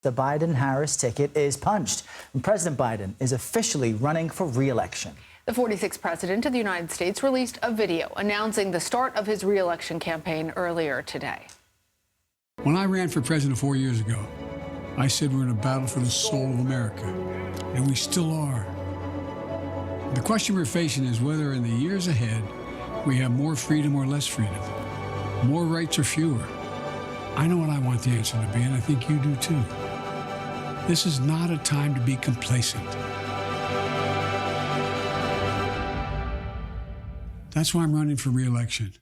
The Biden-Harris ticket is punched, and President Biden is officially running for re-election. The 46th president of the United States released a video announcing the start of his re-election campaign earlier today. When I ran for president 4 years ago, I said we're in a battle for the soul of America, and we still are. The question we're facing is whether in the years ahead we have more freedom or less freedom, more rights or fewer. I know what I want the answer to be, and I think you do too. This is not a time to be complacent. That's why I'm running for re-election.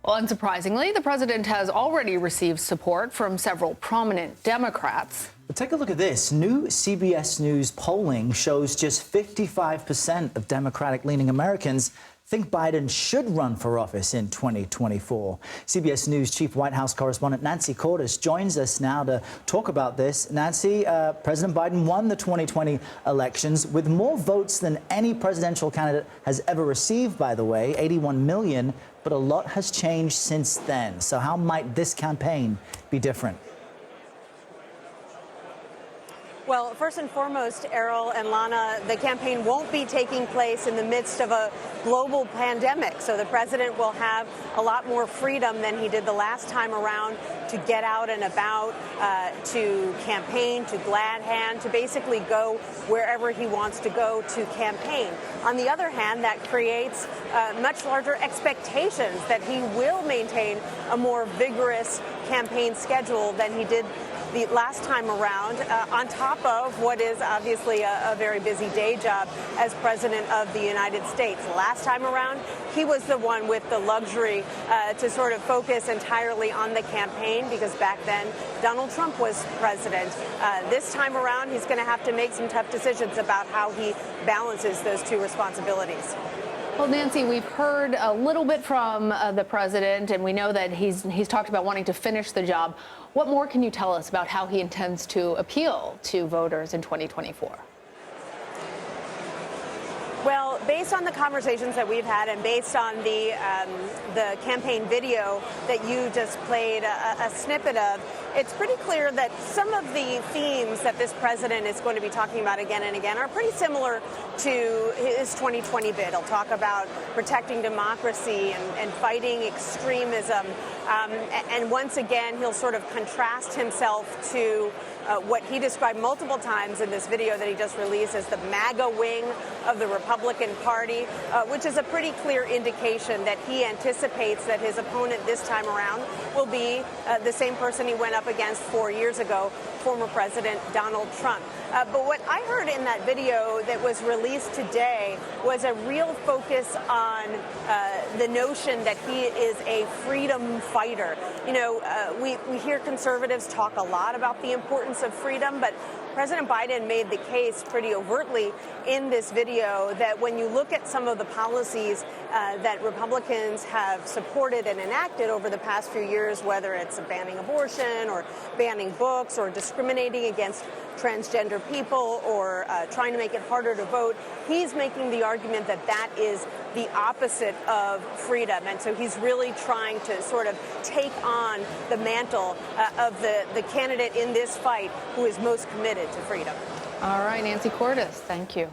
Well, unsurprisingly, the president has already received support from several prominent Democrats. But take a look at this. New CBS News polling shows just 55% of Democratic-leaning Americans think Biden should run for office in 2024. CBS News Chief White House correspondent Nancy Cordes joins us now to talk about this. Nancy, President Biden won the 2020 elections with more votes than any presidential candidate has ever received, by the way, 81 million, but a lot has changed since then. So how might this campaign be different? Well, first and foremost, Errol and Lana, the campaign won't be taking place in the midst of a global pandemic. So the president will have a lot more freedom than he did the last time around to get out and about, to campaign, to glad hand, to basically go wherever he wants to go to campaign. On the other hand, that creates much larger expectations that he will maintain a more vigorous campaign schedule than he did the last time around, on top of what is obviously a very busy day job as president of the United States. Last time around, he was the one with the luxury to sort of focus entirely on the campaign because back then Donald Trump was president. This time around, he's going to have to make some tough decisions about how he balances those two responsibilities. Well, Nancy, we've heard a little bit from the president, and we know that he's talked about wanting to finish the job. What more can you tell us about how he intends to appeal to voters in 2024? Well, based on the conversations that we've had and based on the campaign video that you just played a snippet of, it's pretty clear that some of the themes that this president is going to be talking about again and again are pretty similar to his 2020 bid. He'll talk about protecting democracy and fighting extremism. And once again, he'll sort of contrast himself to what he described multiple times in this video that he just released as the MAGA wing of the Republican Party, which is a pretty clear indication that he anticipates that his opponent this time around will be the same person he went up against 4 years ago, former President Donald Trump. But what I heard in that video that was released today was a real focus on the notion that he is a freedom fighter. You know, we hear conservatives talk a lot about the importance of freedom, but President Biden made the case pretty overtly in this video that when you look at some of the policies that Republicans have supported and enacted over the past few years, whether it's banning abortion or banning books or discriminating against transgender people or trying to make it harder to vote, he's making the argument that that is the opposite of freedom. And so he's really trying to sort of take on the mantle of the candidate in this fight who is most committed to freedom. All right, Nancy Cordes, thank you.